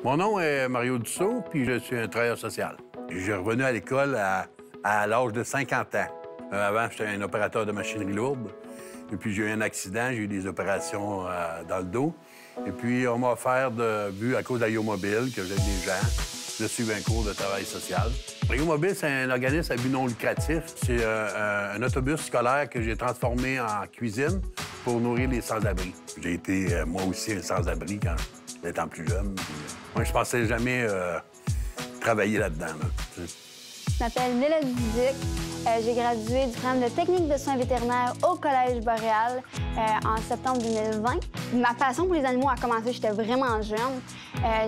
Mon nom est Mario Dussault, puis je suis un travailleur social. Je suis revenu à l'école à l'âge de 50 ans. Avant, j'étais un opérateur de machinerie lourde. Et puis, j'ai eu un accident, j'ai eu des opérations dans le dos. Et puis, on m'a offert vu à cause d'Ayo-Mobile, que j'aide des gens, de suivre un cours de travail social. Ayo-Mobile, c'est un organisme à but non lucratif. C'est un autobus scolaire que j'ai transformé en cuisine pour nourrir les sans-abri. J'ai été, moi aussi, un sans-abri quand étant plus jeune. Puis, moi, je pensais jamais travailler là-dedans. Là. Je m'appelle Mélodie Duduc. J'ai gradué du programme de technique de soins vétérinaires au Collège Boréal en septembre 2020. Ma passion pour les animaux a commencé, j'étais vraiment jeune.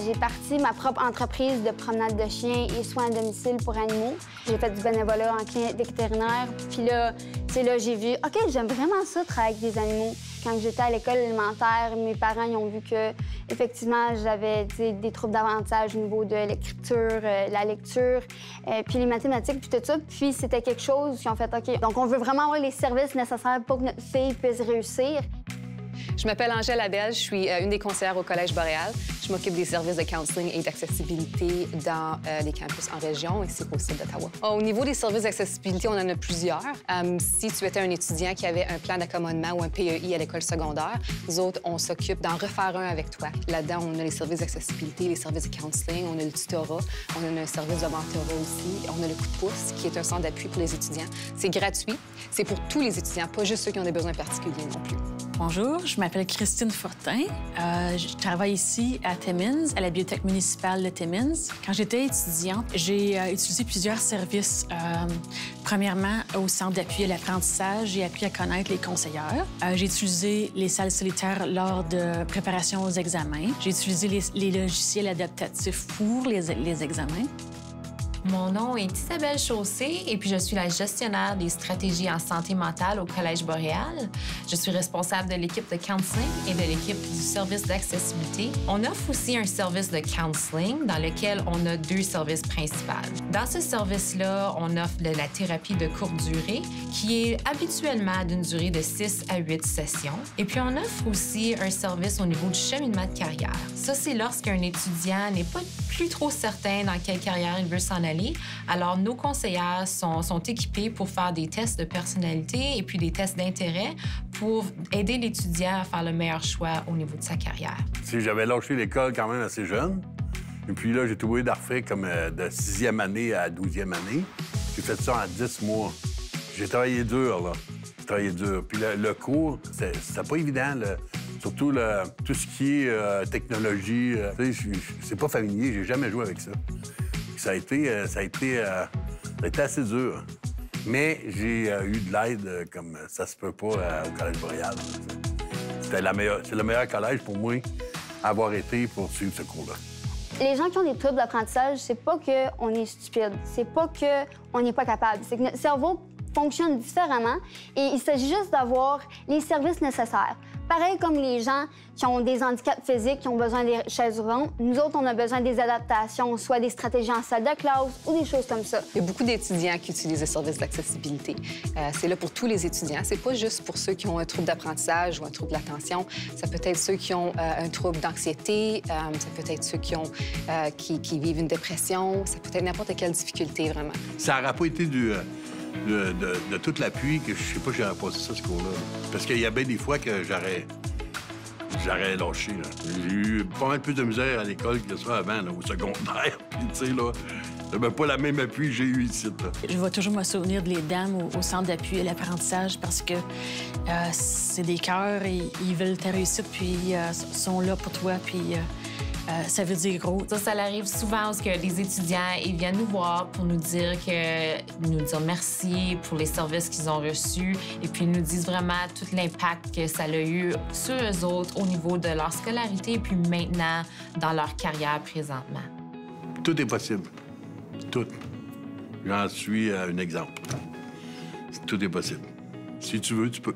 J'ai parti ma propre entreprise de promenade de chiens et soins à domicile pour animaux. J'ai fait du bénévolat en clinique vétérinaire. Puis là, c'est là j'ai vu, OK, j'aime vraiment ça, travailler avec des animaux. Quand j'étais à l'école élémentaire, mes parents ils ont vu que, effectivement, j'avais des troubles d'apprentissage au niveau de l'écriture, la lecture, puis les mathématiques, puis tout ça. Puis c'était quelque chose qui ont fait, OK, donc on veut vraiment avoir les services nécessaires pour que notre fille puisse réussir. Je m'appelle Angèle Abel, je suis une des conseillères au Collège Boréal. Je m'occupe des services de counseling et d'accessibilité dans les campus en région ainsi qu'au site d'Ottawa. Au niveau des services d'accessibilité, on en a plusieurs. Si tu étais un étudiant qui avait un plan d'accommodement ou un PEI à l'école secondaire, nous autres, on s'occupe d'en refaire un avec toi. Là-dedans, on a les services d'accessibilité, les services de counseling, on a le tutorat, on a un service de mentorat aussi, on a le coup de pouce, qui est un centre d'appui pour les étudiants. C'est gratuit, c'est pour tous les étudiants, pas juste ceux qui ont des besoins particuliers non plus. Bonjour, je m'appelle Christine Fortin. Je travaille ici à Timmins, à la bibliothèque municipale de Timmins. Quand j'étais étudiante, j'ai utilisé plusieurs services. Premièrement, au centre d'appui à l'apprentissage, j'ai appris à connaître les conseillères. J'ai utilisé les salles solitaires lors de préparation aux examens. J'ai utilisé les logiciels adaptatifs pour les examens. Mon nom est Isabelle Chaussé et puis je suis la gestionnaire des stratégies en santé mentale au Collège Boréal. Je suis responsable de l'équipe de counseling et de l'équipe du service d'accessibilité. On offre aussi un service de counseling dans lequel on a 2 services principaux. Dans ce service-là, on offre de la thérapie de courte durée qui est habituellement d'une durée de 6 à 8 sessions. Et puis on offre aussi un service au niveau du cheminement de carrière. Ça, c'est lorsqu'un étudiant n'est pas plus trop certain dans quelle carrière il veut s'en aller. Alors, nos conseillères sont équipées pour faire des tests de personnalité et puis des tests d'intérêt pour aider l'étudiant à faire le meilleur choix au niveau de sa carrière. Si j'avais lâché l'école quand même assez jeune, et puis là, j'ai tout obligé d'en refaire comme de 6e année à 12e année. J'ai fait ça en 10 mois. J'ai travaillé dur, là. J'ai travaillé dur. Puis le cours, c'était pas évident, surtout tout ce qui est technologie. C'est pas familier, j'ai jamais joué avec ça. Ça a été assez dur. Mais j'ai eu de l'aide comme ça se peut pas au Collège Boréal. C'est le meilleur collège pour moi à avoir été pour suivre ce cours-là. Les gens qui ont des troubles d'apprentissage, c'est pas qu'on est stupide, c'est pas qu'on n'est pas capable. C'est que notre cerveau fonctionne différemment et il s'agit juste d'avoir les services nécessaires. Pareil comme les gens qui ont des handicaps physiques, qui ont besoin des chaises roulantes, nous autres, on a besoin des adaptations, soit des stratégies en salle de classe ou des choses comme ça. Il y a beaucoup d'étudiants qui utilisent les services d'accessibilité. C'est là pour tous les étudiants. C'est pas juste pour ceux qui ont un trouble d'apprentissage ou un trouble de l'attention. Ça peut être ceux qui ont un trouble d'anxiété, ça peut être ceux qui vivent une dépression, ça peut être n'importe quelle difficulté, vraiment. Ça n'aurait pas été de tout l'appui que je sais pas si j'aurais passé ça, ce cours-là. Parce qu'il y a bien des fois que j'aurais lâché. J'ai eu pas mal plus de misère à l'école que ça avant, là, au secondaire. Puis, tu sais, là, j'avais pas la même appui que j'ai eu ici. Là. Je vais toujours me souvenir de les dames au centre d'appui à l'apprentissage parce que c'est des cœurs et ils veulent ta réussite, puis sont là pour toi, puis... ça veut dire gros. Ça arrive souvent parce que les étudiants ils viennent nous voir pour nous dire merci pour les services qu'ils ont reçus et puis ils nous disent vraiment tout l'impact que ça a eu sur eux autres au niveau de leur scolarité et puis maintenant dans leur carrière présentement. Tout est possible. Tout. J'en suis un exemple. Tout est possible. Si tu veux, tu peux.